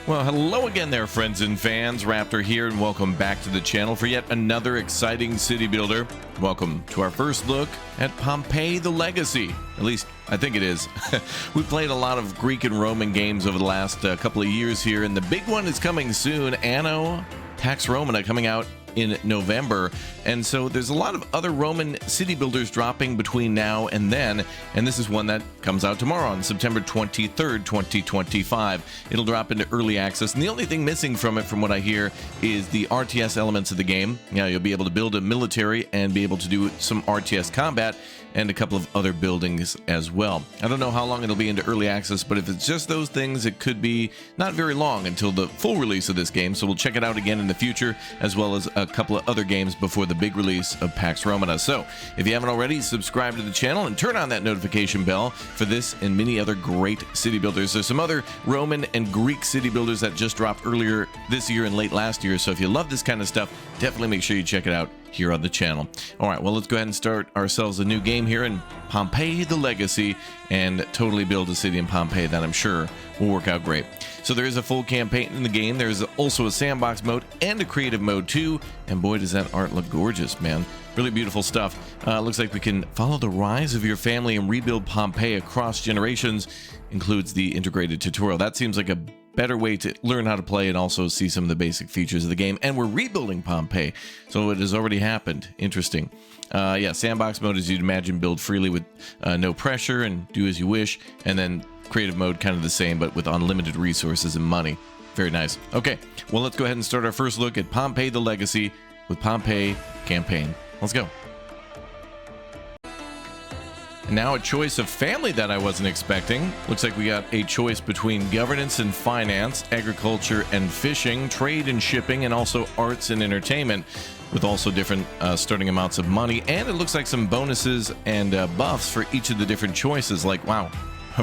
Well, hello again there, friends and fans. Raptor here, and welcome back to the channel for yet another exciting city builder. Welcome to our first look at Pompeii the Legacy. At least, I think it is. We played a lot of Greek and Roman games over the last couple of years here, and the big one is coming soon, Anno Pax Romana, coming out in November. And so there's a lot of other Roman city builders dropping between now and then, and this is one that comes out tomorrow on September 23rd, 2025. It'll drop into early access, and the only thing missing from it, from what I hear, is the RTS elements of the game. Yeah, you'll be able to build a military and be able to do some RTS combat and a couple of other buildings as well. I don't know how long it'll be into early access, but if it's just those things, it could be not very long until the full release of this game, so we'll check it out again in the future, as well as a couple of other games before the big release of Pax Romana. So if you haven't already, subscribe to the channel and turn on that notification bell for this and many other great city builders. There's some other Roman and Greek city builders that just dropped earlier this year and late last year, so if you love this kind of stuff, definitely make sure you check it out here on the channel. All right, well, let's go ahead and start ourselves a new game here in Pompeii the Legacy and totally build a city in Pompeii that I'm sure will work out great. So there is a full campaign in the game. There's also a sandbox mode and a creative mode too, and boy, does that art look gorgeous, man. Really beautiful stuff. Looks like we can follow the rise of your family and rebuild Pompeii across generations. Includes the integrated tutorial. That seems like a better way to learn how to play and also see some of the basic features of the game. And we're rebuilding Pompeii, so it has already happened. Interesting. Yeah, sandbox mode, as you'd imagine, build freely with no pressure and do as you wish. And then creative mode, kind of the same, but with unlimited resources and money. Very nice. Okay, well, let's go ahead and start our first look at Pompeii the Legacy with Pompeii campaign. Let's go. And now a choice of family that I wasn't expecting. Looks like we got a choice between governance and finance, agriculture and fishing, trade and shipping, and also arts and entertainment, with also different starting amounts of money. And it looks like some bonuses and buffs for each of the different choices. Like, wow,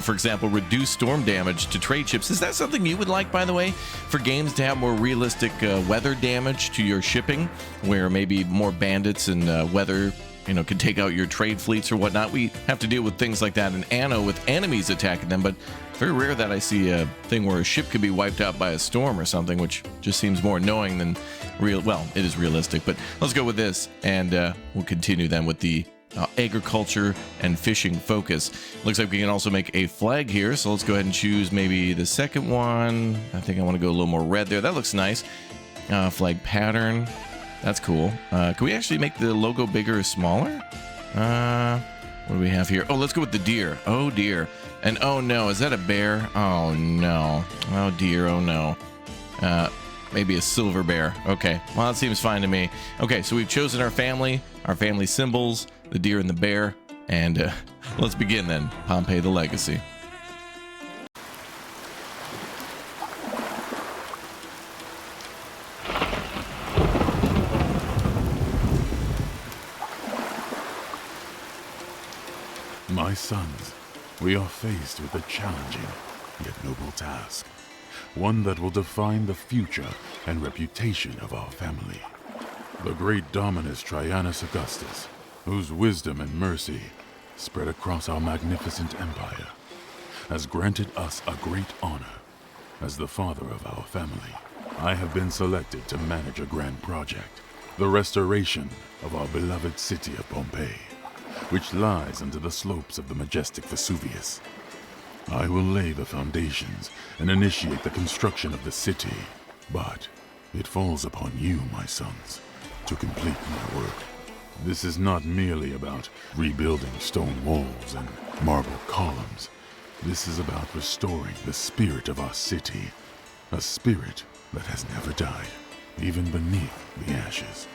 for example, reduce storm damage to trade ships. Is that something you would like, by the way, for games to have more realistic weather damage to your shipping, where maybe more bandits and weather, you know, can take out your trade fleets or whatnot? We have to deal with things like that in Anno with enemies attacking them, but very rare that I see a thing where a ship could be wiped out by a storm or something, which just seems more annoying than real. Well, it is realistic, but let's go with this, and we'll continue then with the agriculture and fishing focus. Looks like we can also make a flag here, so let's go ahead and choose maybe the second one. I think I want to go a little more red there. That looks nice. Flag pattern. That's cool. Can we actually make the logo bigger or smaller? What do we have here? Oh, let's go with the deer. Oh, dear. And oh, no. Is that a bear? Oh, no. Oh, dear. Oh, no. Maybe a silver bear. Okay. Well, that seems fine to me. Okay, so we've chosen our family symbols, the deer and the bear. And let's begin then. Pompeii the Legacy. My sons, we are faced with a challenging yet noble task, one that will define the future and reputation of our family. The great Dominus Traianus Augustus, whose wisdom and mercy spread across our magnificent empire, has granted us a great honor. As the father of our family, I have been selected to manage a grand project, the restoration of our beloved city of Pompeii, which lies under the slopes of the majestic Vesuvius. I will lay the foundations and initiate the construction of the city, but it falls upon you, my sons, to complete my work. This is not merely about rebuilding stone walls and marble columns. This is about restoring the spirit of our city, a spirit that has never died, even beneath the ashes.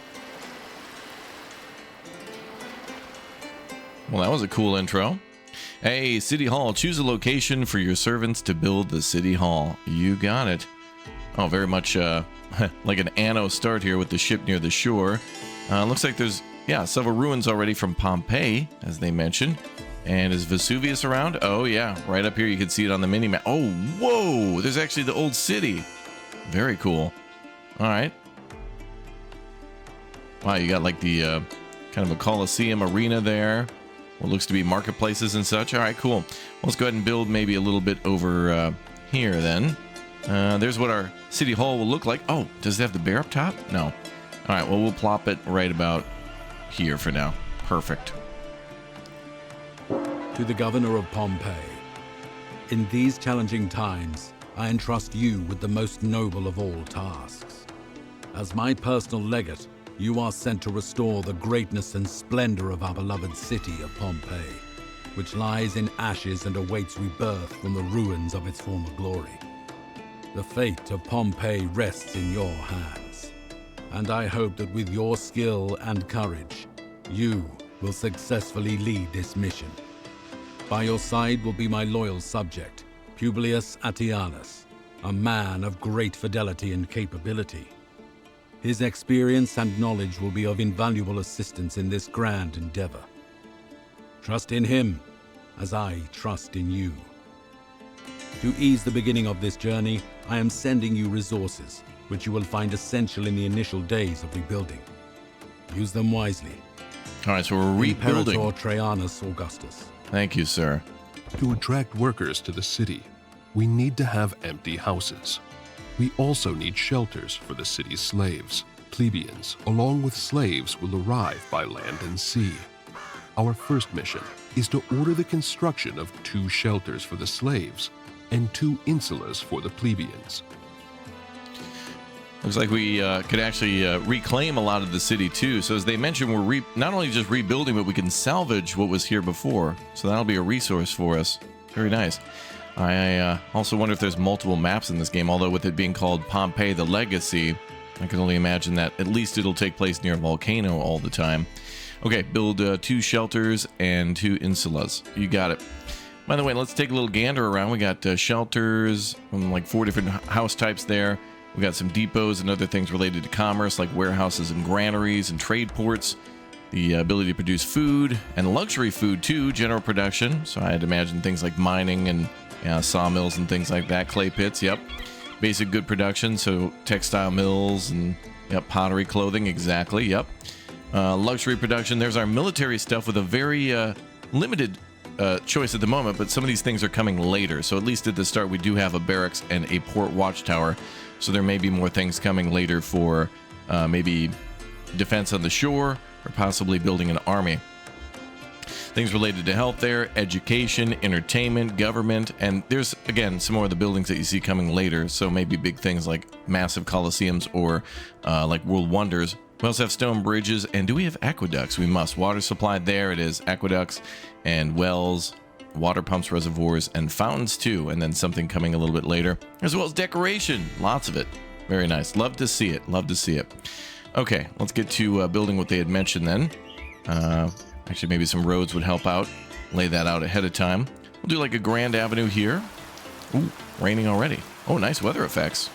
Well, that was a cool intro. Hey, City Hall, choose a location for your servants to build the City Hall. You got it. Oh, very much like an Anno start here with the ship near the shore. Looks like there's, yeah, several ruins already from Pompeii, as they mentioned. And is Vesuvius around? Oh, yeah, right up here. You can see it on the mini-map. Oh, whoa, there's actually the old city. Very cool. All right. Wow, you got like the kind of a Colosseum arena there. What looks to be marketplaces and such. All right, cool. Let's go ahead and build maybe a little bit over here then. There's what our city hall will look like. Oh, does it have the bear up top? No. All right, well, we'll plop it right about here for now. Perfect. To the governor of Pompeii, in these challenging times, I entrust you with the most noble of all tasks. As my personal legate, you are sent to restore the greatness and splendor of our beloved city of Pompeii, which lies in ashes and awaits rebirth from the ruins of its former glory. The fate of Pompeii rests in your hands, and I hope that with your skill and courage, you will successfully lead this mission. By your side will be my loyal subject, Publius Attianus, a man of great fidelity and capability. His experience and knowledge will be of invaluable assistance in this grand endeavor. Trust in him, as I trust in you. To ease the beginning of this journey, I am sending you resources, which you will find essential in the initial days of rebuilding. Use them wisely. All right, so we're rebuilding. Imperator Trajanus Augustus. Thank you, sir. To attract workers to the city, we need to have empty houses. We also need shelters for the city's slaves. Plebeians, along with slaves, will arrive by land and sea. Our first mission is to order the construction of 2 shelters for the slaves and 2 insulas for the plebeians. Looks like we could actually reclaim a lot of the city too. So as they mentioned, we're not only just rebuilding, but we can salvage what was here before. So that'll be a resource for us. Very nice. I also wonder if there's multiple maps in this game, although with it being called Pompeii the Legacy, I can only imagine that at least it'll take place near a volcano all the time. Okay, build 2 shelters and 2 insulas. You got it. By the way, let's take a little gander around. We got shelters, like 4 different house types there. We got some depots and other things related to commerce, like warehouses and granaries and trade ports. The ability to produce food and luxury food too, general production. So I'd imagine things like mining and sawmills and things like that. Clay pits, yep. Basic good production, so textile mills and yep, pottery, clothing, exactly, yep. Luxury production, there's our military stuff with a very limited choice at the moment, but some of these things are coming later. So at least at the start, we do have a barracks and a port watchtower. So there may be more things coming later for maybe defense on the shore or possibly building an army. Things related to health there, education, entertainment, government, and there's, again, some more of the buildings that you see coming later. So maybe big things like massive coliseums or like world wonders. We also have stone bridges, and do we have aqueducts? We must. Water supply, there it is. Aqueducts and wells, water pumps, reservoirs, and fountains too. And then something coming a little bit later, as well as decoration. Lots of it. Very nice. Love to see it. Love to see it. Okay, let's get to building what they had mentioned then. Actually, maybe some roads would help out. Lay that out ahead of time. We'll do like a grand avenue here. Ooh, raining already. Oh, nice weather effects.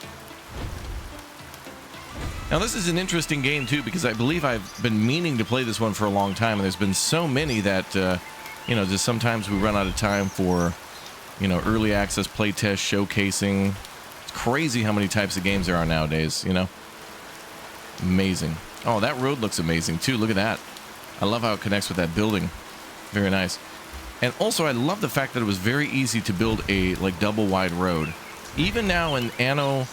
Now, this is an interesting game, too, because I believe I've been meaning to play this one for a long time, and there's been so many that, you know, just sometimes we run out of time for, you know, early access playtest, showcasing. It's crazy how many types of games there are nowadays, you know? Amazing. Oh, that road looks amazing, too. Look at that. I love how it connects with that building. Very nice. And also, I love the fact that it was very easy to build a, like, double-wide road. Even now in Anno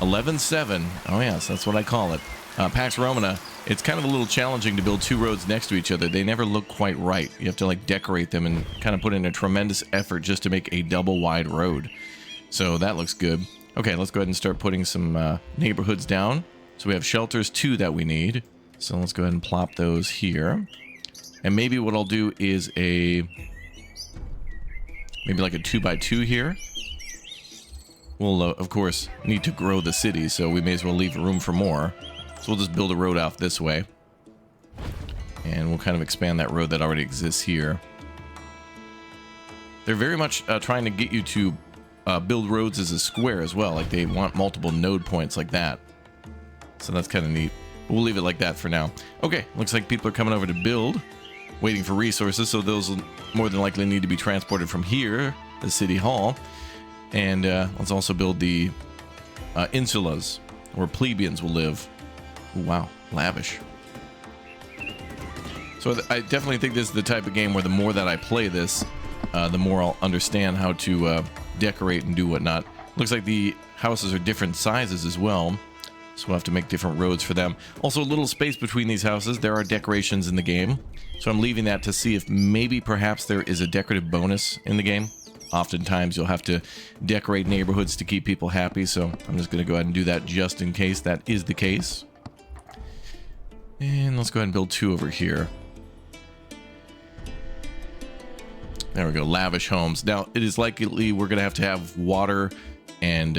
11.7, oh yes, that's what I call it, Pax Romana, it's kind of a little challenging to build 2 roads next to each other. They never look quite right. You have to like decorate them and kind of put in a tremendous effort just to make a double wide road. So that looks good. Okay, let's go ahead and start putting some neighborhoods down. So we have shelters 2 that we need. So let's go ahead and plop those here. And maybe what I'll do is maybe like a 2x2 here. We'll, of course, need to grow the city, so we may as well leave room for more. So we'll just build a road off this way. And we'll kind of expand that road that already exists here. They're very much trying to get you to build roads as a square as well. Like, they want multiple node points like that. So that's kind of neat. But we'll leave it like that for now. Okay, looks like people are coming over to build. Waiting for resources, so those will more than likely need to be transported from here, the city hall. And let's also build the insulas, where plebeians will live. Ooh, wow, lavish. So I definitely think this is the type of game where the more that I play this, the more I'll understand how to decorate and do whatnot. Looks like the houses are different sizes as well, so we'll have to make different roads for them. Also, a little space between these houses. There are decorations in the game, so I'm leaving that to see if maybe perhaps there is a decorative bonus in the game. Oftentimes, you'll have to decorate neighborhoods to keep people happy, so I'm just going to go ahead and do that just in case that is the case. And let's go ahead and build 2 over here. There we go, lavish homes. Now, it is likely we're going to have water and,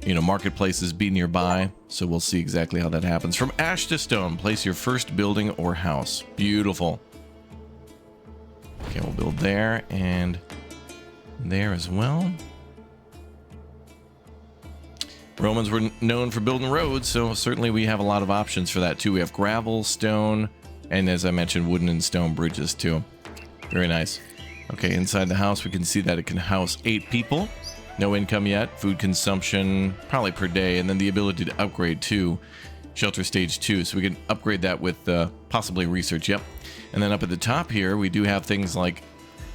you know, marketplaces be nearby. So we'll see exactly how that happens. From ash to stone, place your first building or house. Beautiful. Okay, we'll build there and there as well. Romans were known for building roads, so certainly we have a lot of options for that too. We have gravel, stone, and as I mentioned, wooden and stone bridges too. Very nice. Okay, inside the house, we can see that it can house 8 people. No income yet. Food consumption, probably per day. And then the ability to upgrade to Shelter Stage 2. So we can upgrade that with possibly research. Yep. And then up at the top here, we do have things like,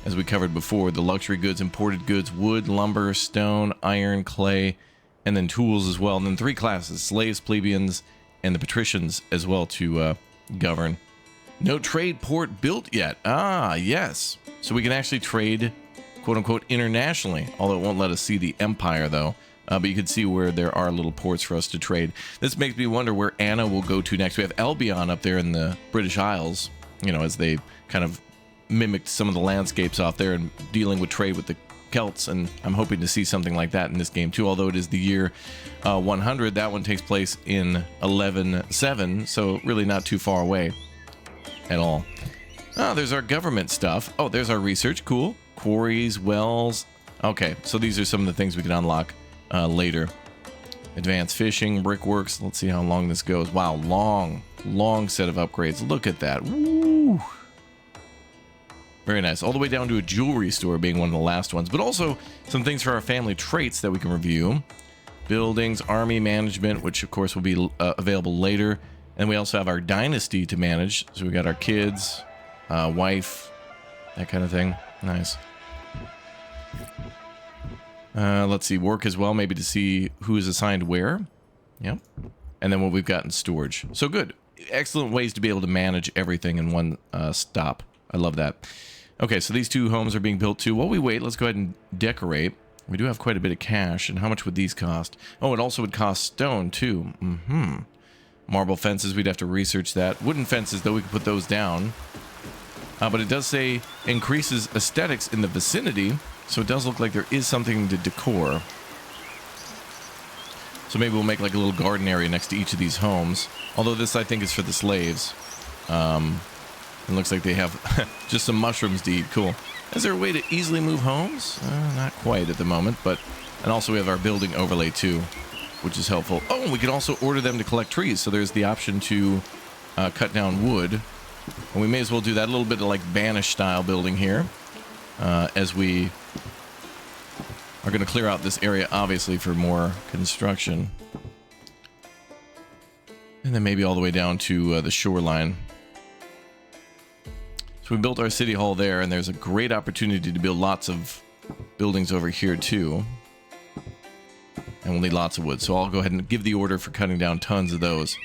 as we covered before, the luxury goods, imported goods, wood, lumber, stone, iron, clay, and then tools as well. And then 3 classes, slaves, plebeians, and the patricians as well to govern. No trade port built yet. Ah, yes. So we can actually trade, quote-unquote, internationally, although it won't let us see the empire, though. But you can see where there are little ports for us to trade. This makes me wonder where Anna will go to next. We have Albion up there in the British Isles, you know, as they kind of mimicked some of the landscapes off there and dealing with trade with the Celts, and I'm hoping to see something like that in this game, too, although it is the year 100. That one takes place in 11.7, so really not too far away at all. Oh, there's our government stuff. Oh, there's our research. Cool. Quarries, wells. Okay, so these are some of the things we can unlock later. Advanced fishing, brickworks. Let's see how long this goes. Wow, long set of upgrades. Look at that. Woo! Very nice. All the way down to a jewelry store being one of the last ones, but also some things for our family traits that we can review. Buildings, army management, which of course will be available later. And we also have our dynasty to manage. So we got our kids, wife, that kind of thing. Nice. Let's see, work as well, maybe to see who is assigned where. Yep. And then what we've got in storage. So good. Excellent ways to be able to manage everything in one stop. I love that. Okay, so these 2 homes are being built too. While we wait, let's go ahead and decorate. We do have quite a bit of cash, and how much would these cost? Oh, it also would cost stone too. Marble fences, we'd have to research that. Wooden fences, though, we could put those down. But it does say increases aesthetics in the vicinity, so it does look like there is something to decor. So maybe we'll make like a little garden area next to each of these homes. Although this, I think, is for the slaves. It looks like they have just some mushrooms to eat. Cool. Is there a way to easily move homes? Not quite at the moment, but... And also we have our building overlay too, which is helpful. Oh, and we can also order them to collect trees, so there's the option to cut down wood. And we may as well do that. A little bit of like Banish style building here, as we are going to clear out this area, obviously, for more construction. And then maybe all the way down to the shoreline. So we built our city hall there, and there's a great opportunity to build lots of buildings over here too. And we'll need lots of wood, so I'll go ahead and give the order for cutting down tons of those.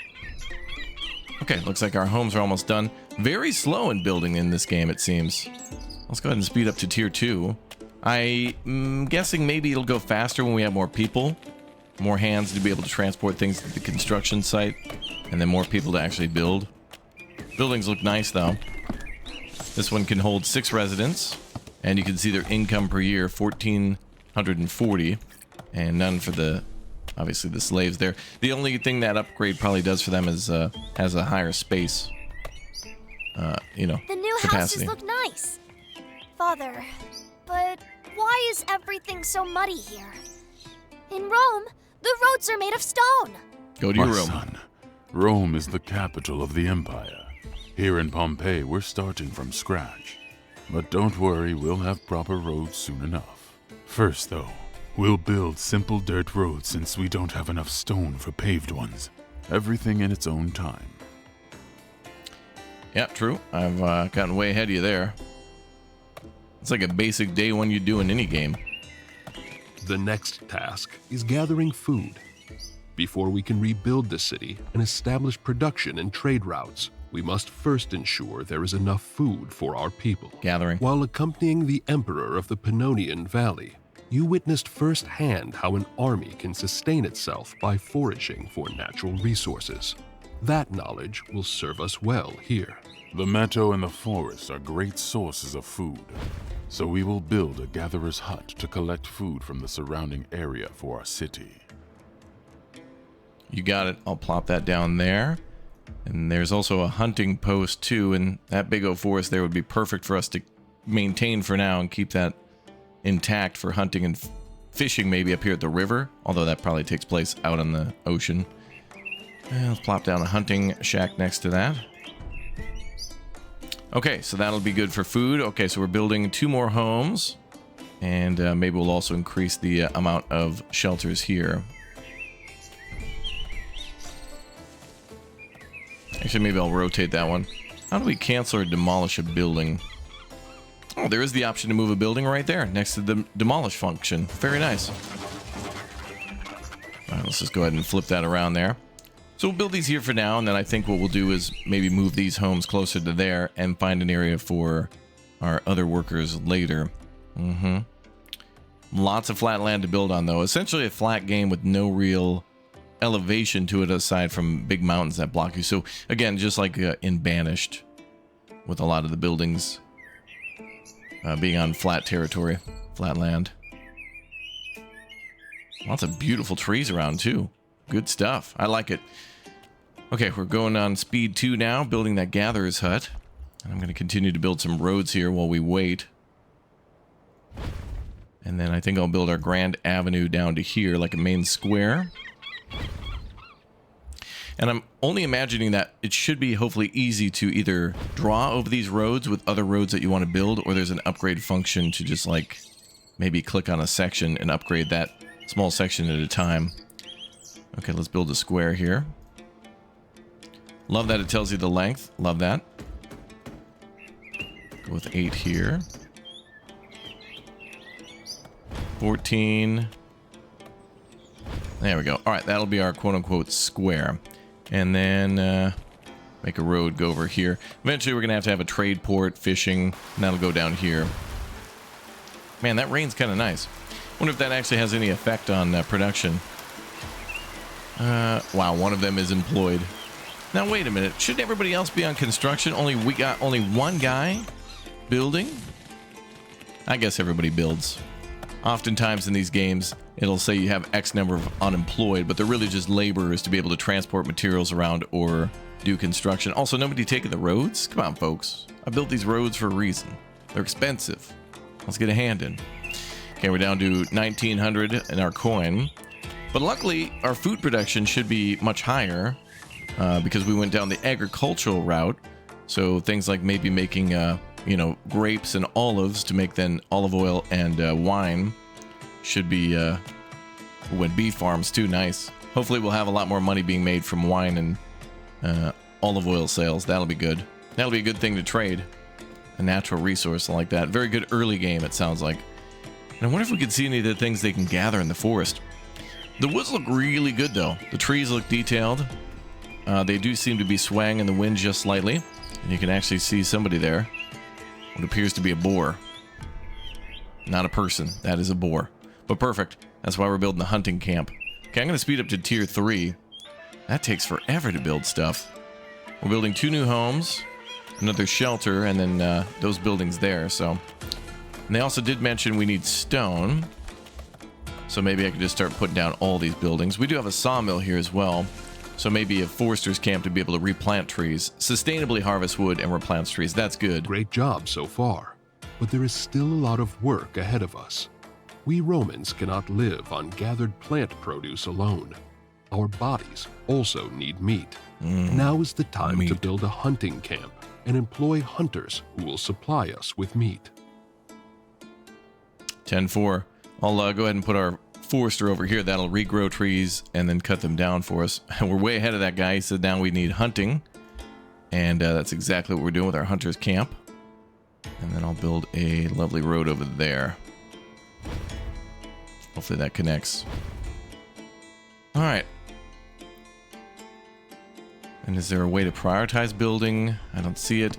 Okay, looks like our homes are almost done. Very slow in building in this game, it seems. Let's go ahead and speed up to tier 2. I'm guessing maybe it'll go faster when we have more people. More hands to be able to transport things to the construction site. And then more people to actually build. Buildings look nice, though. This one can hold 6 residents. And you can see their income per year, 1,440. And none for the... obviously the slaves there. The only thing that upgrade probably does for them is has a higher space, you know, the new capacity. houses look nice. Father, but why is everything so muddy here? In Rome, the roads are made of stone. Go to your My room. son, Rome is the capital of the empire. Here in Pompeii, we're starting from scratch. But don't worry, we'll have proper roads soon enough. First, though, we'll build simple dirt roads since we don't have enough stone for paved ones. Everything in its own time. Yeah, true. I've gotten way ahead of you there. It's like a basic day one you do in any game. The next task is gathering food. Before we can rebuild the city and establish production and trade routes, we must first ensure there is enough food for our people. Gathering. While accompanying the Emperor of the Pannonian Valley, you witnessed firsthand how an army can sustain itself by foraging for natural resources. That knowledge will serve us well here. The meadow and the forest are great sources of food, so we will build a gatherer's hut to collect food from the surrounding area for our city. You got it. I'll plop that down there. And there's also a hunting post too, and that big old forest there would be perfect for us to maintain for now and keep that intact for hunting and fishing maybe up here at the river, although that probably takes place out on the ocean. And let's plop down a hunting shack next to that. Okay, so that'll be good for food. Okay, so we're building 2 more homes, and maybe we'll also increase the amount of shelters here. Actually, maybe I'll rotate that one. How do we cancel or demolish a building? Oh, there is the option to move a building right there next to the demolish function. Very nice. All right, let's just go ahead and flip that around there. So we'll build these here for now, and then I think what we'll do is maybe move these homes closer to there and find an area for our other workers later. Lots of flat land to build on, though. Essentially a flat game with no real elevation to it aside from big mountains that block you. So again, just like in Banished, with a lot of the buildings being on flat territory, flat land. Lots of beautiful trees around too. Good stuff. I like it. Okay, we're going on speed 2 now, building that gatherer's hut. I'm going to continue to build some roads here while we wait. And then I think I'll build our Grand Avenue down to here, like a main square. And I'm only imagining that it should be hopefully easy to either draw over these roads with other roads that you want to build, or there's an upgrade function to just like maybe click on a section and upgrade that small section at a time. Okay, let's build a square here. Love that it tells you the length. Love that. Go with 8 here. 14. There we go. All right, that'll be our quote-unquote square. And then make a road go over here. Eventually, we're going to have a trade port, fishing, and that'll go down here. Man, that rain's kind of nice. Wonder if that actually has any effect on production. Wow, one of them is employed. Now, wait a minute. Shouldn't everybody else be on construction? We got only one guy building? I guess everybody builds. Oftentimes in these games, it'll say you have X number of unemployed, but they're really just laborers to be able to transport materials around or do construction. Also, nobody taking the roads? Come on, folks. I built these roads for a reason. They're expensive. Let's get a hand in. Okay, we're down to 1,900 in our coin. But luckily, our food production should be much higher because we went down the agricultural route. So things like maybe making grapes and olives to make then olive oil and wine should be beef farms too. Nice. Hopefully we'll have a lot more money being made from wine and olive oil sales. That'll be good. That'll be a good thing to trade. A natural resource like that. Very good early game, it sounds like. And I wonder if we could see any of the things they can gather in the forest. The woods look really good though. The trees look detailed. They do seem to be swaying in the wind just slightly. And you can actually see somebody there. What appears to be a boar. Not a person. That is a boar. But perfect. That's why we're building the hunting camp. Okay, I'm going to speed up to tier 3. That takes forever to build stuff. We're building 2 new homes, another shelter, and then those buildings there. So, and they also did mention we need stone. So maybe I could just start putting down all these buildings. We do have a sawmill here as well. So maybe a forester's camp to be able to replant trees, sustainably harvest wood and replant trees. That's good. Great job so far, but there is still a lot of work ahead of us. We Romans cannot live on gathered plant produce alone. Our bodies also need meat. Now is the time to build a hunting camp and employ hunters who will supply us with meat. 10-4. I'll go ahead and put our forester over here. That'll regrow trees and then cut them down for us. We're way ahead of that guy. He said now we need hunting. And that's exactly what we're doing with our hunter's camp. And then I'll build a lovely road over there. Hopefully that connects. All right. And is there a way to prioritize building? I don't see it.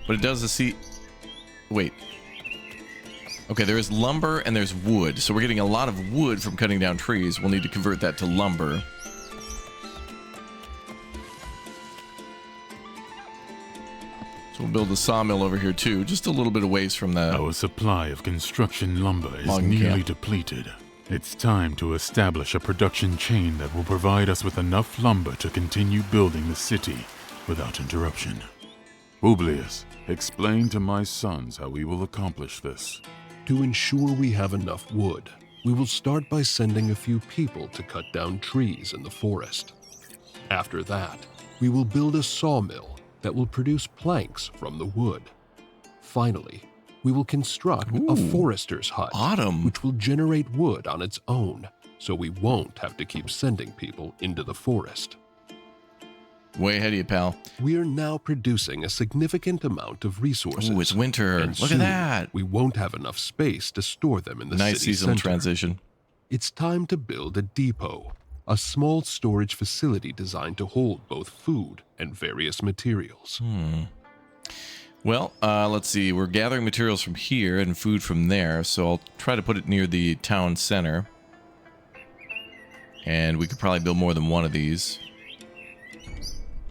But it does see... Wait. Okay, there is lumber and there's wood. So we're getting a lot of wood from cutting down trees. We'll need to convert that to lumber. So we'll build a sawmill over here too, just a little bit of waste from the... Our supply of construction lumber is logging nearly camp. depleted. It's time to establish a production chain that will provide us with enough lumber to continue building the city without interruption. Publius, explain to my sons how we will accomplish this. To ensure we have enough wood, we will start by sending a few people to cut down trees in the forest. After that, we will build a sawmill that will produce planks from the wood. Finally, we will construct a forester's hut, which will generate wood on its own, so we won't have to keep sending people into the forest. Way ahead of you, pal. We are now producing a significant amount of resources. Ooh, it's winter. And Look soon, at that. We won't have enough space to store them in the Nice city seasonal center. transition. It's time to build a depot, a small storage facility designed to hold both food and various materials. Well, let's see. We're gathering materials from here and food from there, so I'll try to put it near the town center. And we could probably build more than one of these.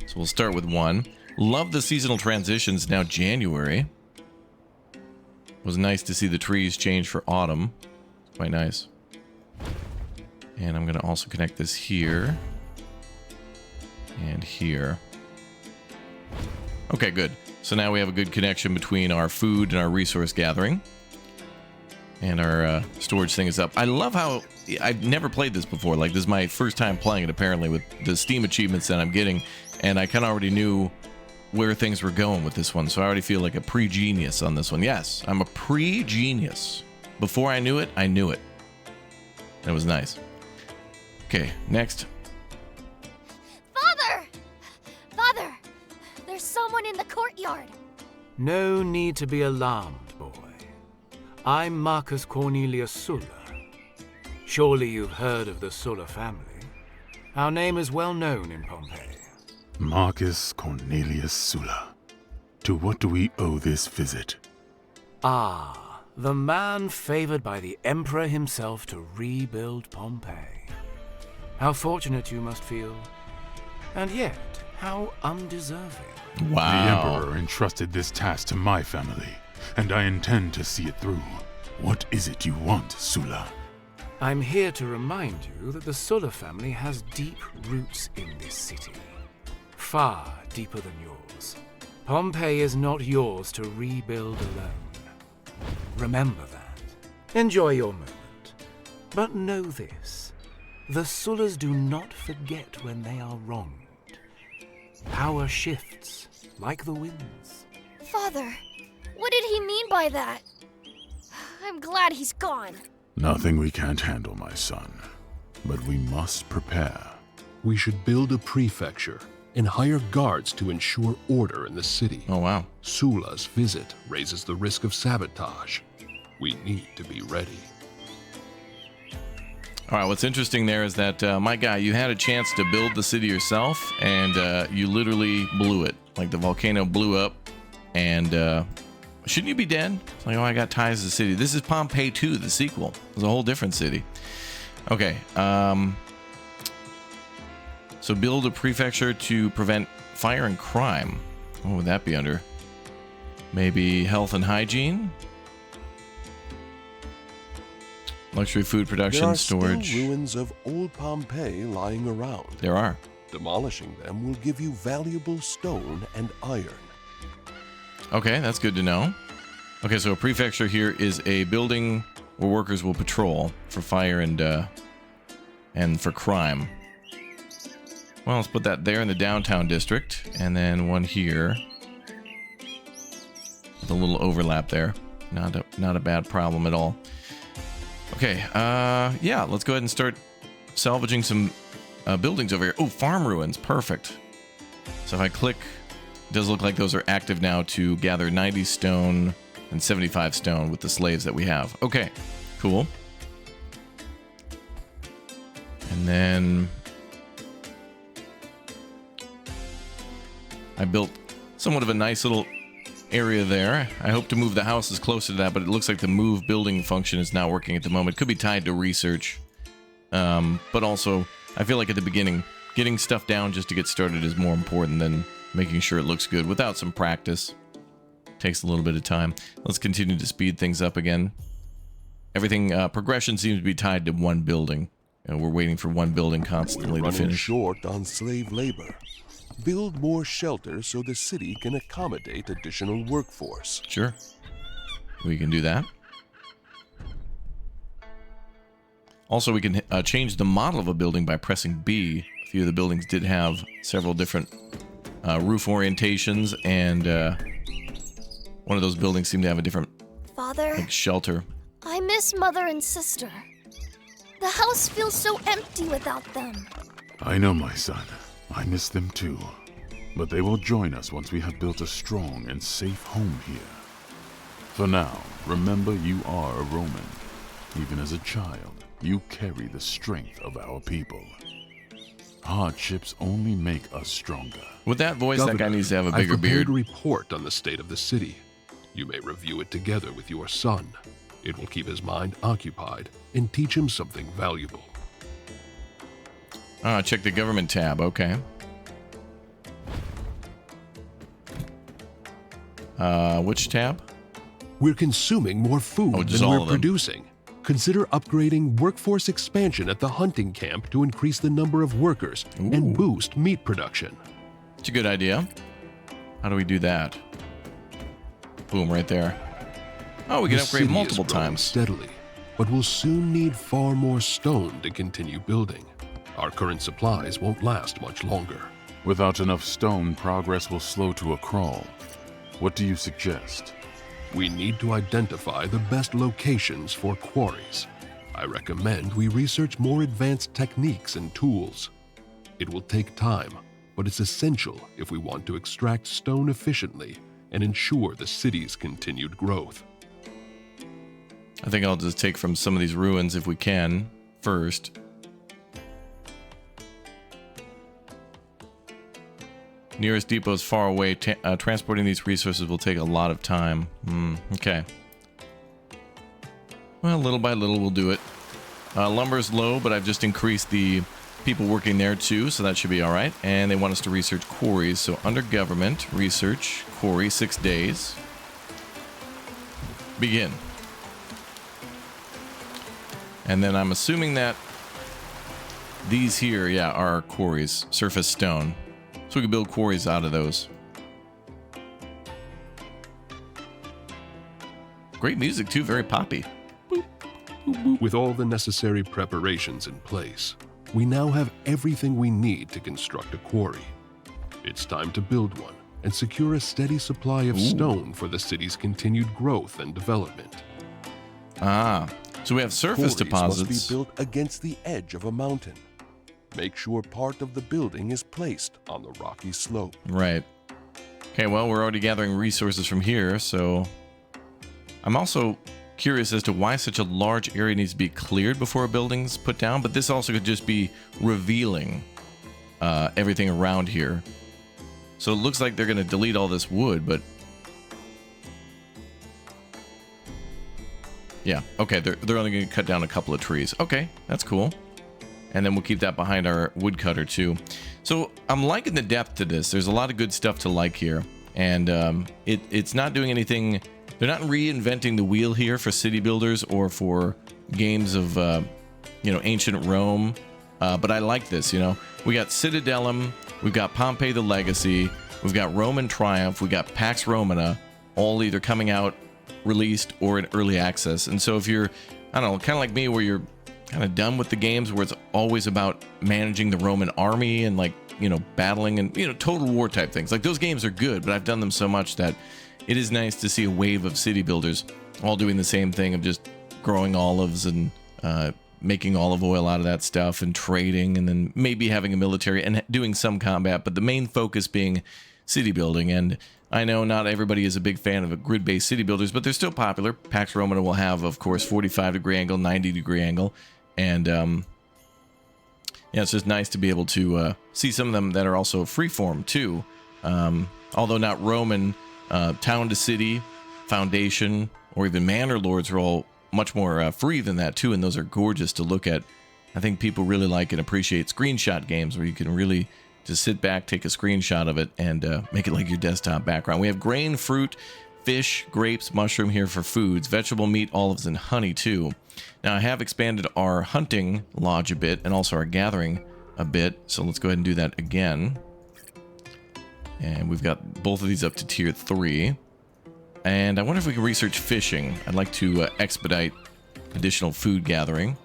So we'll start with one. Love the seasonal transitions. Now January. It was nice to see the trees change for autumn. Quite nice. And I'm going to also connect this here. And here. Okay, good. So now we have a good connection between our food and our resource gathering. And our storage thing is up. I love how... I've never played this before. Like, this is my first time playing it, apparently, with the Steam achievements that I'm getting. And I kind of already knew where things were going with this one. So I already feel like a pre-genius on this one. Yes, I'm a pre-genius. Before I knew it, I knew it. That was nice. Okay, next. Father! Father! There's someone in the courtyard. No need to be alarmed, boy. I'm Marcus Cornelius Sulla. Surely you've heard of the Sulla family. Our name is well known in Pompeii. Marcus Cornelius Sulla. To what do we owe this visit? Ah, the man favored by the Emperor himself to rebuild Pompeii. How fortunate you must feel. And yet, how undeserving. The Wow. Emperor entrusted this task to my family, and I intend to see it through. What is it you want, Sulla? I'm here to remind you that the Sulla family has deep roots in this city. Far deeper than yours. Pompeii is not yours to rebuild alone. Remember that. Enjoy your moment. But know this. The Sullas do not forget when they are wronged. Power shifts, like the winds. Father, what did he mean by that? I'm glad he's gone. Nothing we can't handle, my son. But we must prepare. We should build a prefecture and hire guards to ensure order in the city. Oh, wow. Sulla's visit raises the risk of sabotage. We need to be ready. All right, what's interesting there is that, my guy, you had a chance to build the city yourself, and you literally blew it. Like, the volcano blew up, and shouldn't you be dead? It's like, oh, I got ties to the city. This is Pompeii 2, the sequel. It's a whole different city. Okay, so build a prefecture to prevent fire and crime. What would that be under? Maybe health and hygiene? Luxury food production, There are storage. still ruins of old Pompeii lying around. There are. Demolishing them will give you valuable stone and iron. Okay, that's good to know. Okay, so a prefecture here is a building where workers will patrol for fire and for crime. Well, let's put that there in the downtown district, and then one here with a little overlap there. Not a bad problem at all. Okay, yeah, let's go ahead and start salvaging some buildings over here. Oh, farm ruins, perfect. So if I click, it does look like those are active now to gather 90 stone and 75 stone with the slaves that we have. Okay, cool. And then I built somewhat of a nice little area there. I hope to move the houses closer to that, but it looks like the move building function is not working at the moment. Could be tied to research. But also, I feel like at the beginning, getting stuff down just to get started is more important than making sure it looks good without some practice. Takes a little bit of time. Let's continue to speed things up again. Everything, progression seems to be tied to one building. We're waiting for one building constantly We're to running finish. short on slave labor. Build more shelters so the city can accommodate additional workforce. Sure. We can do that. Also, we can change the model of a building by pressing B. A few of the buildings did have several different roof orientations, and one of those buildings seemed to have a different Father, shelter. I miss Mother and Sister. The house feels so empty without them. I know, my son. I miss them too. But they will join us once we have built a strong and safe home here. For now, remember you are a Roman. Even as a child, you carry the strength of our people. Hardships only make us stronger. With that voice, that guy Governor, needs to have a I've bigger prepared beard. a report on the state of the city. You may review it together with your son. It will keep his mind occupied and teach him something valuable. Check the government tab. Okay. Which tab? We're consuming more food just than all we're of them. producing. Consider upgrading workforce expansion at the hunting camp to increase the number of workers and boost meat production. It's a good idea. How do we do that? Boom, right there. Oh, we can The upgrade city is multiple growing times. steadily, but we'll soon need far more stone to continue building. Our current supplies won't last much longer. Without enough stone, progress will slow to a crawl. What do you suggest? We need to identify the best locations for quarries. I recommend we research more advanced techniques and tools. It will take time, but it's essential if we want to extract stone efficiently and ensure the city's continued growth. I think I'll just take from some of these ruins if we can first. Nearest depot is far away. Transporting these resources will take a lot of time. Okay. Well, little by little we'll do it. Lumber's low, but I've just increased the people working there too, so that should be all right. And they want us to research quarries. So under government, research, quarry, 6 days. Begin. And then I'm assuming that these here, yeah, are quarries, surface stone. So we can build quarries out of those. Great music too, very poppy. With all the necessary preparations in place, we now have everything we need to construct a quarry. It's time to build one and secure a steady supply of stone for the city's continued growth and development. So we have surface Quarries deposits. must be built against the edge of a mountain. Make sure part of the building is placed on the rocky slope. Right. Okay, well, we're already gathering resources from here, so I'm also curious as to why such a large area needs to be cleared before a building's put down, but this also could just be revealing everything around here. So it looks like they're going to delete all this wood, but yeah, okay, they're only going to cut down a couple of trees. Okay, that's cool. And then we'll keep that behind our woodcutter too. So I'm liking the depth to this. There's a lot of good stuff to like here. And it's not doing anything. They're not reinventing the wheel here for city builders or for games of, ancient Rome. But I like this, We got Citadellum. We've got Pompeii the Legacy. We've got Roman Triumph. We got Pax Romana, all either coming out, released, or in early access. And so if you're, I don't know, kind of like me where you're kind of done with the games where it's always about managing the Roman army and battling and, total war type things. Like those games are good, but I've done them so much that it is nice to see a wave of city builders all doing the same thing of just growing olives and making olive oil out of that stuff and trading and then maybe having a military and doing some combat, but the main focus being city building. And I know not everybody is a big fan of a grid-based city builders, but they're still popular. Pax Romana will have, of course, 45-degree angle, 90-degree angle, and yeah, it's just nice to be able to see some of them that are also freeform too. Although not Roman, town to city, foundation, or even manor lords are all much more free than that too, and those are gorgeous to look at. I think people really like and appreciate screenshot games where you can really just sit back, take a screenshot of it, and make it like your desktop background. We have grain, fruit, fish, grapes, mushroom here for foods, vegetable, meat, olives, and honey too. Now I have expanded our hunting lodge a bit and also our gathering a bit, so let's go ahead and do that again. And we've got both of these up to tier 3. And I wonder if we can research fishing. I'd like to expedite additional food gathering.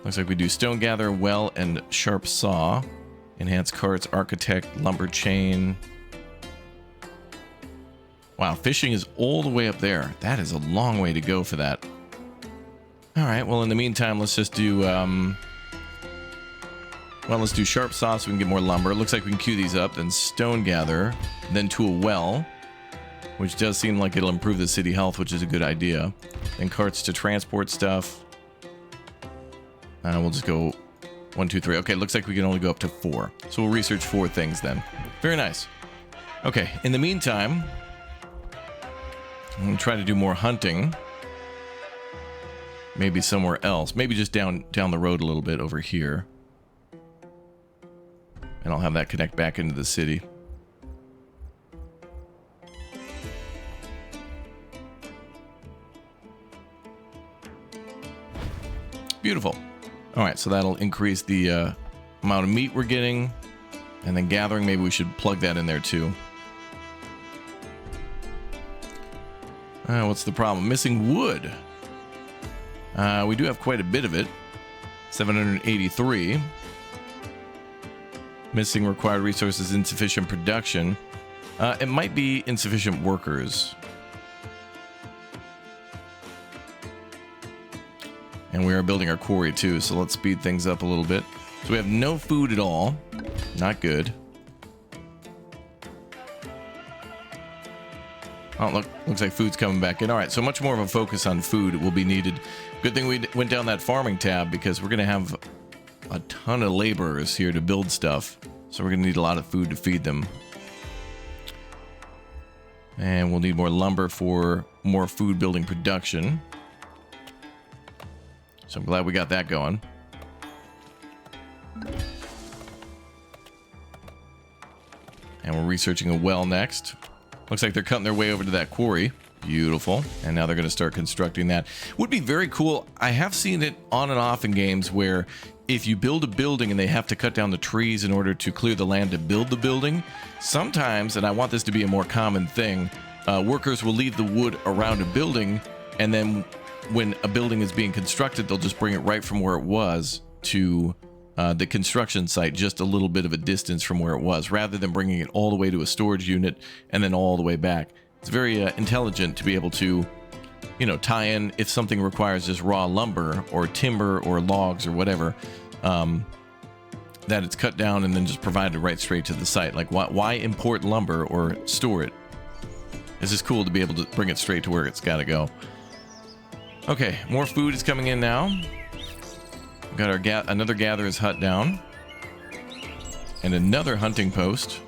Looks like we do stone gather, well, and sharp saw. Enhanced carts, architect, lumber chain. Wow, fishing is all the way up there. That is a long way to go for that. All right, well, in the meantime, let's just do, let's do sharp saw so we can get more lumber. It looks like we can queue these up, then stone gather, then to a well, which does seem like it'll improve the city health, which is a good idea. Then carts to transport stuff. We'll just go 1, 2, 3. Okay, looks like we can only go up to 4. So we'll research 4 things then. Very nice. Okay, in the meantime, I'm going to try to do more hunting. Maybe somewhere else. Maybe just down the road a little bit over here. And I'll have that connect back into the city. Beautiful. All right, so that'll increase the amount of meat we're getting. And then gathering, maybe we should plug that in there too. What's the problem? Missing wood. We do have quite a bit of it. 783. Missing required resources, insufficient production. It might be insufficient workers. And we are building our quarry too, so let's speed things up a little bit. So we have no food at all. Not good. Oh, look, looks like food's coming back in. All right, so much more of a focus on food will be needed. Good thing we went down that farming tab because we're going to have a ton of laborers here to build stuff. So we're going to need a lot of food to feed them. And we'll need more lumber for more food building production. So I'm glad we got that going. And we're researching a well next. Looks like they're cutting their way over to that quarry. Beautiful. And now they're going to start constructing that. Would be very cool. I have seen it on and off in games where if you build a building and they have to cut down the trees in order to clear the land to build the building, sometimes, and I want this to be a more common thing, workers will leave the wood around a building, and then when a building is being constructed, they'll just bring it right from where it was to the construction site, just a little bit of a distance from where it was, rather than bringing it all the way to a storage unit and then all the way back. It's very intelligent to be able to, you know, tie in if something requires just raw lumber or timber or logs or whatever, that it's cut down and then just provided right straight to the site. Like, why import lumber or store it? It's just cool to be able to bring it straight to where it's got to go. Okay, more food is coming in now. We've got our another gatherer's hut down. And another hunting post.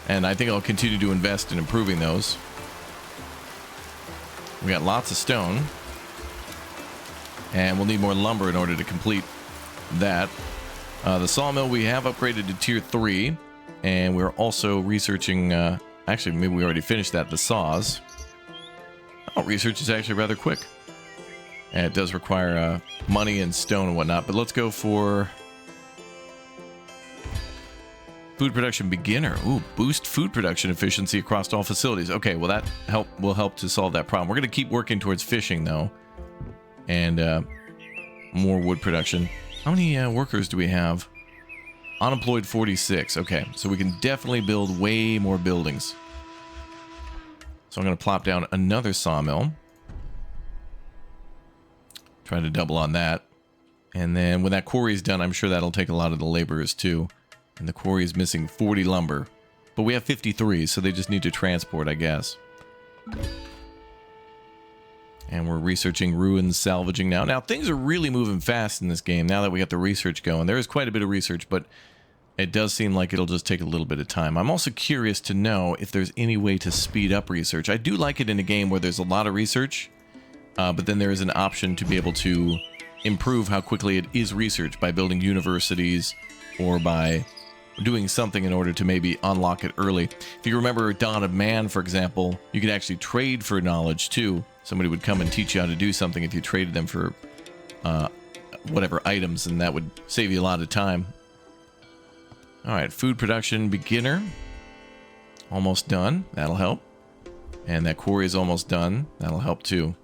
And I think I'll continue to invest in improving those. We got lots of stone. And we'll need more lumber in order to complete that. The sawmill we have upgraded to tier 3. And we're also researching... actually, maybe we already finished that. The saws. Oh, research is actually rather quick. And it does require money and stone and whatnot. But let's go for... food production beginner. Ooh, boost food production efficiency across all facilities. Okay, well that will help to solve that problem. We're going to keep working towards fishing though. And more wood production. How many workers do we have? Unemployed 46. Okay, so we can definitely build way more buildings. So I'm going to plop down another sawmill. Try to double on that. And then when that quarry is done, I'm sure that'll take a lot of the laborers too. And the quarry is missing 40 lumber. But we have 53, so they just need to transport, I guess. And we're researching ruins, salvaging now. Now, things are really moving fast in this game now that we got the research going. There is quite a bit of research, but it does seem like it'll just take a little bit of time. I'm also curious to know if there's any way to speed up research. I do like it in a game where there's a lot of research, but then there is an option to be able to improve how quickly it is researched by building universities or by doing something in order to maybe unlock it early. If you remember Dawn of Man, for example, you could actually trade for knowledge too. Somebody would come and teach you how to do something if you traded them for whatever items, and that would save you a lot of time. All right, food production beginner. Almost done. That'll help. And that quarry is almost done. That'll help too.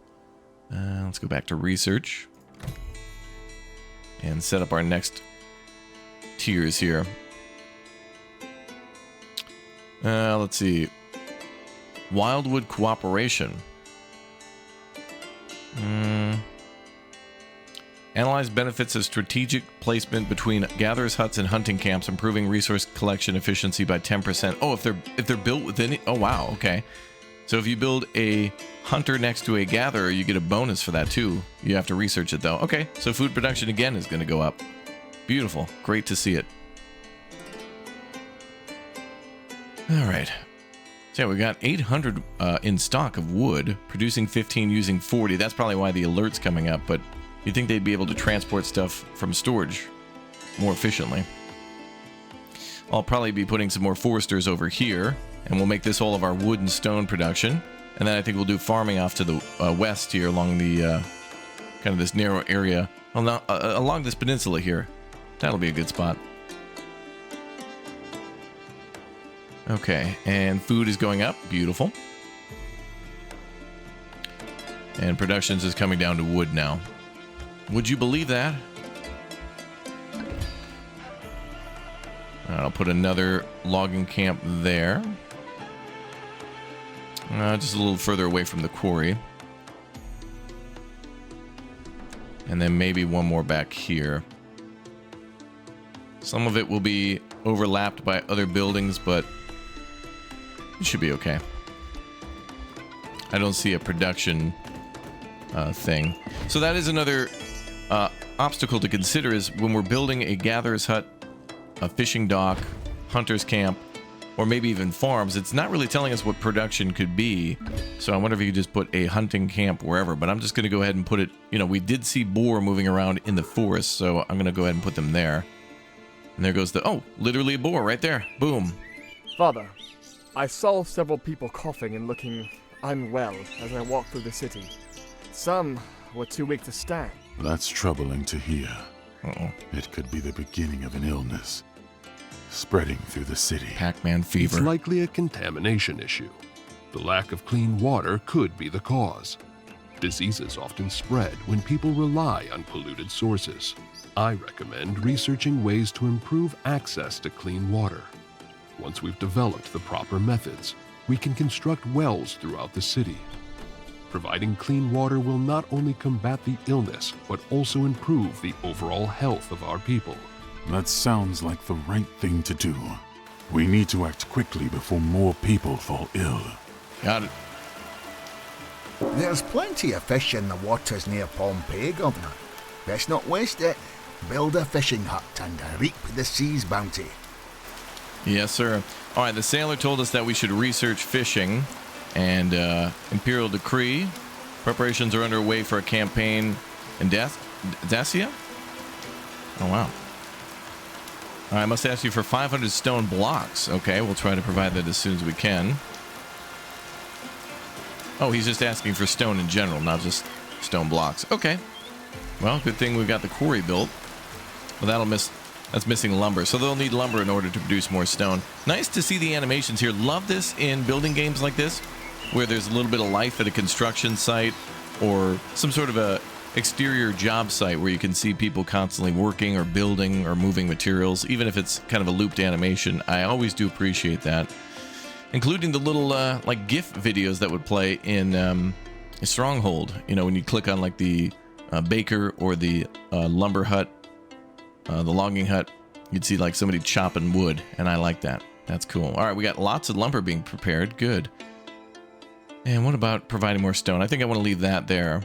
Let's go back to research and set up our next tiers here. Let's see. Wildwood cooperation. Analyze benefits of strategic placement between gatherers' huts and hunting camps, improving resource collection efficiency by 10%. Oh, if they're built within it. Oh, wow. Okay. So if you build a hunter next to a gatherer, you get a bonus for that too. You have to research it though. Okay. So food production again is going to go up. Beautiful. Great to see it. All right. So yeah, we got 800 in stock of wood, producing 15, using 40. That's probably why the alert's coming up, but you'd think they'd be able to transport stuff from storage more efficiently. I'll probably be putting some more foresters over here, and we'll make this all of our wood and stone production. And then I think we'll do farming off to the west here along the kind of this narrow area, along this peninsula here. That'll be a good spot. Okay, and food is going up. Beautiful. And productions is coming down to wood now. Would you believe that? I'll put another logging camp there. Just a little further away from the quarry. And then maybe one more back here. Some of it will be overlapped by other buildings, but it should be okay. I don't see a production thing. So that is another obstacle to consider, is when we're building a gatherer's hut, a fishing dock, hunter's camp, or maybe even farms, it's not really telling us what production could be. So I wonder if you could just put a hunting camp wherever, but I'm just going to go ahead and put it, you know, we did see boar moving around in the forest, so I'm going to go ahead and put them there. And there goes the, oh, literally a boar right there. Boom. Father, I saw several people coughing and looking unwell as I walked through the city. Some were too weak to stand. That's troubling to hear. Uh-oh. It could be the beginning of an illness spreading through the city. Pac-Man fever. It's likely a contamination issue. The lack of clean water could be the cause. Diseases often spread when people rely on polluted sources. I recommend researching ways to improve access to clean water. Once we've developed the proper methods, we can construct wells throughout the city. Providing clean water will not only combat the illness, but also improve the overall health of our people. That sounds like the right thing to do. We need to act quickly before more people fall ill. Got it. There's plenty of fish in the waters near Pompeii, Governor. Let's not waste it. Build a fishing hut and reap the sea's bounty. Yes, sir. All right, the sailor told us that we should research fishing and imperial decree. Preparations are underway for a campaign in Dacia? Oh, wow. All right, I must ask you for 500 stone blocks. Okay, we'll try to provide that as soon as we can. Oh, he's just asking for stone in general, not just stone blocks. Okay. Well, good thing we've got the quarry built. Well, that's missing lumber, so they'll need lumber in order to produce more stone. Nice to see the animations here. Love this in building games like this, where there's a little bit of life at a construction site or some sort of a exterior job site where you can see people constantly working or building or moving materials, even if it's kind of a looped animation. I always do appreciate that, including the little like GIF videos that would play in a Stronghold. You know, when you click on like the baker or the lumber hut, the logging hut, you'd see like somebody chopping wood, and I like that. That's cool. All right, we got lots of lumber being prepared. Good. And what about providing more stone? I think I want to leave that there.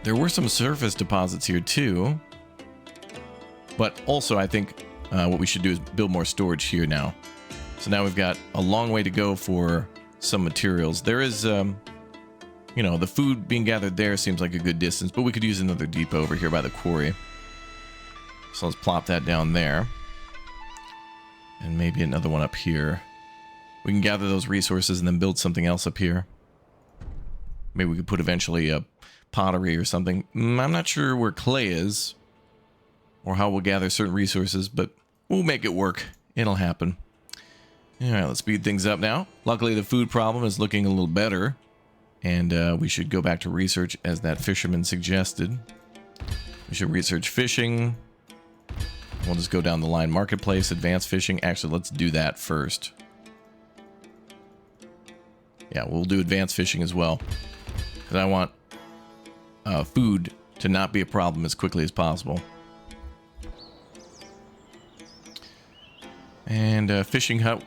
There were some surface deposits here too. But also I think what we should do is build more storage here now. So now we've got a long way to go for some materials. There is, you know, the food being gathered there seems like a good distance, but we could use another depot over here by the quarry. So let's plop that down there. And maybe another one up here. We can gather those resources and then build something else up here. Maybe we could put eventually a pottery or something. I'm not sure where clay is or how we'll gather certain resources, but we'll make it work. It'll happen. All right, let's speed things up now. Luckily, the food problem is looking a little better, and we should go back to research as that fisherman suggested. We should research fishing. We'll just go down the line. Marketplace, advanced fishing. Actually, let's do that first. Yeah, we'll do advanced fishing as well, because I want food to not be a problem as quickly as possible. And fishing hut,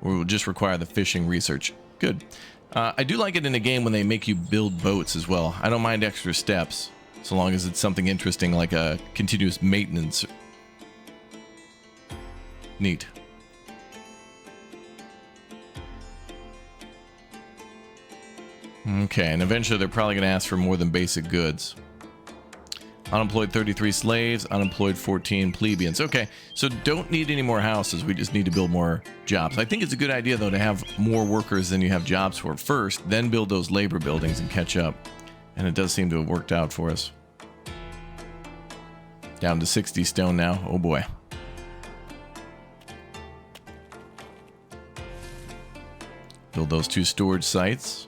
we'll just require the fishing research. Good. I do like it in a game when they make you build boats as well. I don't mind extra steps, so long as it's something interesting like a continuous maintenance. Neat. Okay, and eventually they're probably going to ask for more than basic goods. Unemployed 33 slaves, unemployed 14 plebeians. Okay, so don't need any more houses. We just need to build more jobs. I think it's a good idea, though, to have more workers than you have jobs for first, then build those labor buildings and catch up. And it does seem to have worked out for us. Down to 60 stone now. Oh, boy. Build those 2 storage sites.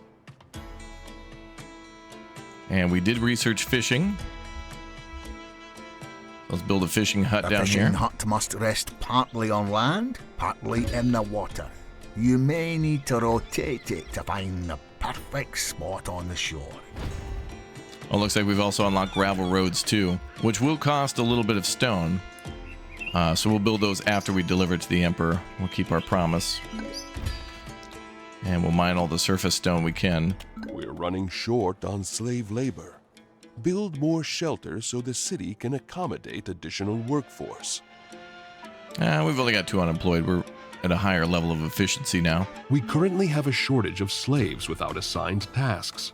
And we did research fishing. Let's build a fishing hut down here. The fishing hut must rest partly on land, partly in the water. You may need to rotate it to find the perfect spot on the shore. Oh, looks like we've also unlocked gravel roads too, which will cost a little bit of stone. So we'll build those after we deliver it to the Emperor. We'll keep our promise. And we'll mine all the surface stone we can. We're running short on slave labor. Build more shelters so the city can accommodate additional workforce. We've only got 2 unemployed. We're at a higher level of efficiency now. We currently have a shortage of slaves without assigned tasks.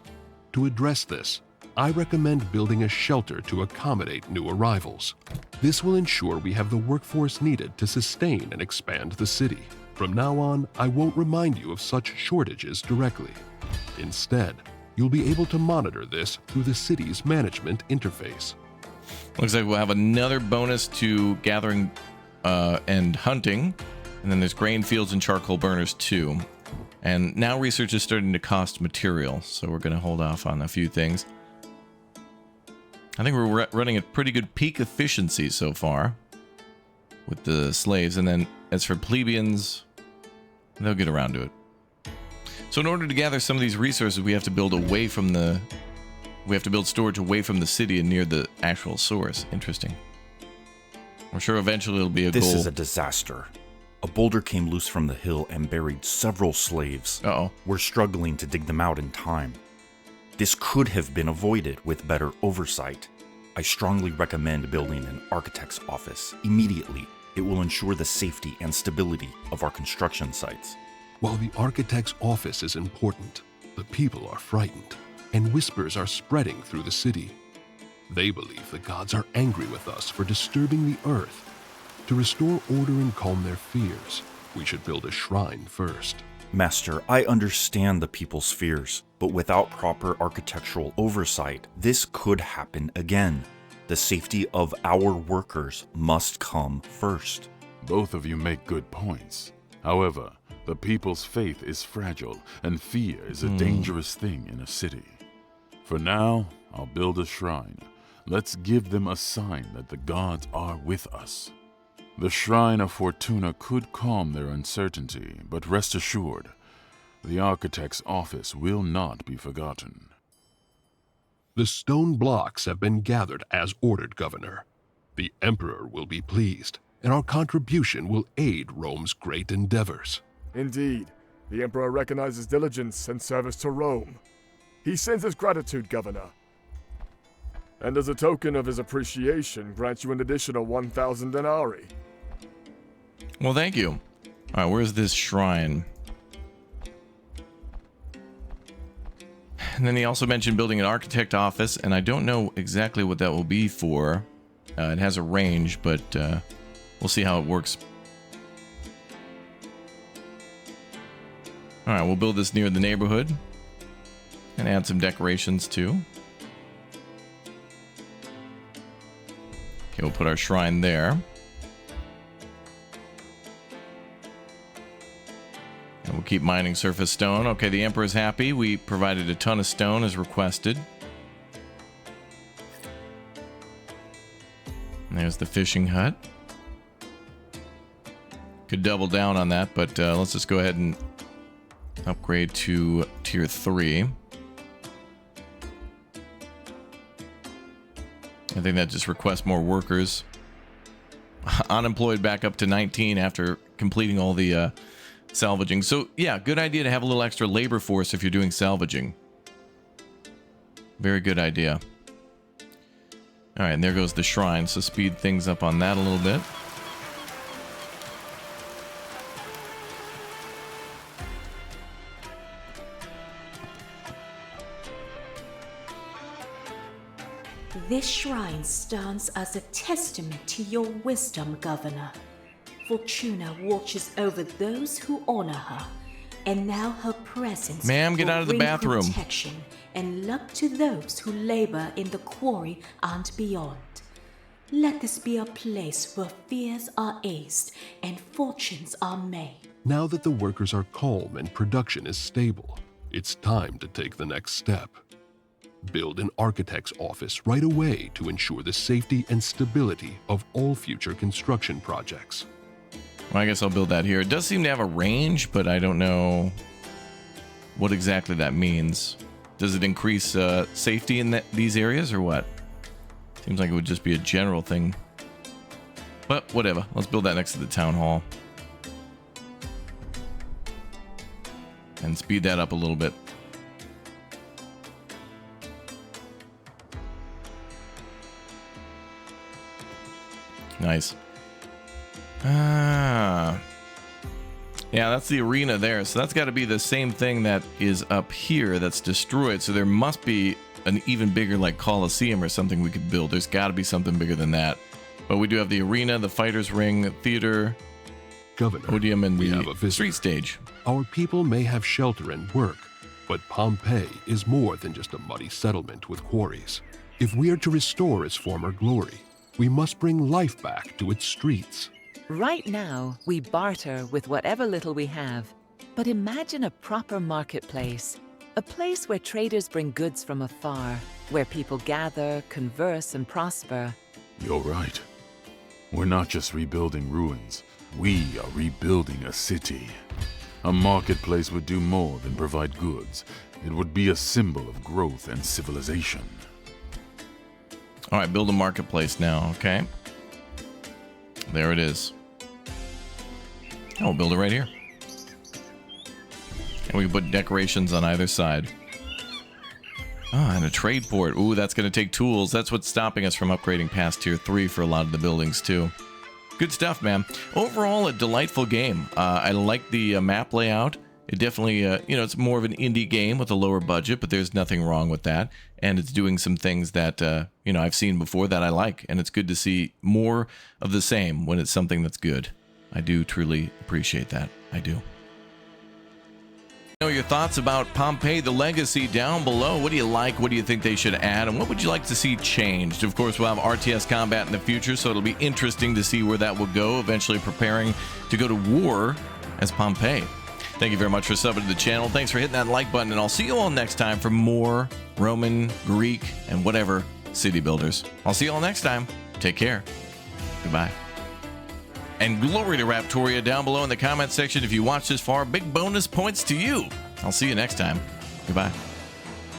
To address this, I recommend building a shelter to accommodate new arrivals. This will ensure we have the workforce needed to sustain and expand the city. From now on, I won't remind you of such shortages directly. Instead, you'll be able to monitor this through the city's management interface. Looks like we'll have another bonus to gathering and hunting. And then there's grain fields and charcoal burners too. And now research is starting to cost material, so we're going to hold off on a few things. I think we're running at pretty good peak efficiency so far with the slaves. And then as for plebeians, they'll get around to it. So in order to gather some of these resources, we have to build away from the... We have to build storage away from the city and near the actual source. Interesting. I'm sure eventually it'll be a goal. This is a disaster. A boulder came loose from the hill and buried several slaves. Uh-oh. We're struggling to dig them out in time. This could have been avoided with better oversight. I strongly recommend building an architect's office immediately. It will ensure the safety and stability of our construction sites. While the architect's office is important, the people are frightened, and whispers are spreading through the city. They believe the gods are angry with us for disturbing the earth. To restore order and calm their fears, we should build a shrine first. Master, I understand the people's fears, but without proper architectural oversight, this could happen again. The safety of our workers must come first. Both of you make good points. However, the people's faith is fragile, and fear is a dangerous thing in a city. For now, I'll build a shrine. Let's give them a sign that the gods are with us. The Shrine of Fortuna could calm their uncertainty, but rest assured, the architect's office will not be forgotten. The stone blocks have been gathered as ordered, Governor. The Emperor will be pleased, and our contribution will aid Rome's great endeavors. Indeed. The Emperor recognizes diligence and service to Rome. He sends his gratitude, Governor. And as a token of his appreciation, grants you an additional 1,000 denarii. Well, thank you. All right, where's this shrine? And then he also mentioned building an architect office, and I don't know exactly what that will be for. It has a range, but we'll see how it works. All right, we'll build this near the neighborhood and add some decorations too. Okay, we'll put our shrine there. And we'll keep mining surface stone. Okay, the Emperor's happy. We provided a ton of stone as requested. And there's the fishing hut. Could double down on that, but let's just go ahead and upgrade to tier 3. I think that just requests more workers. Unemployed back up to 19 after completing all the salvaging. So yeah, good idea to have a little extra labor force if you're doing salvaging. Very good idea. All right, and there goes the shrine. So speed things up on that a little bit. This shrine stands as a testament to your wisdom, Governor. Fortuna watches over those who honor her, and now her presence Ma'am, get will out of the bring bathroom. protection and luck to those who labor in the quarry and beyond. Let this be a place where fears are eased and fortunes are made. Now that the workers are calm and production is stable, it's time to take the next step. Build an architect's office right away to ensure the safety and stability of all future construction projects. Well, I guess I'll build that here. It does seem to have a range, but I don't know what exactly that means. Does it increase safety in these areas or what? Seems like it would just be a general thing. But whatever. Let's build that next to the town hall. And speed that up a little bit. Nice. Yeah, that's the arena there. So that's got to be the same thing that is up here that's destroyed. So there must be an even bigger, like, Coliseum or something we could build. There's got to be something bigger than that. But we do have the arena, the fighters ring, theater, Governor, podium, and we the have a visitor. street stage. Our people may have shelter and work, but Pompeii is more than just a muddy settlement with quarries. If we are to restore its former glory, we must bring life back to its streets. Right now, we barter with whatever little we have. But imagine a proper marketplace. A place where traders bring goods from afar, where people gather, converse, and prosper. You're right. We're not just rebuilding ruins. We are rebuilding a city. A marketplace would do more than provide goods. It would be a symbol of growth and civilization. All right, build a marketplace now, okay? There it is. I'll build it right here. And we can put decorations on either side. Ah, and a trade port. Ooh, that's going to take tools. That's what's stopping us from upgrading past tier 3 for a lot of the buildings, too. Good stuff, man. Overall, a delightful game. I like the map layout. It definitely, it's more of an indie game with a lower budget, but there's nothing wrong with that. And it's doing some things that, I've seen before that I like. And it's good to see more of the same when it's something that's good. I do truly appreciate that. I do. Know your thoughts about Pompeii the Legacy down below. What do you like? What do you think they should add? And what would you like to see changed? Of course, we'll have RTS combat in the future, so it'll be interesting to see where that will go, eventually preparing to go to war as Pompeii. Thank you very much for subbing to the channel. Thanks for hitting that like button, and I'll see you all next time for more Roman, Greek, and whatever city builders. I'll see you all next time. Take care. Goodbye. And glory to Raptoria down below in the comment section if you watched this far. Big bonus points to you. I'll see you next time. Goodbye.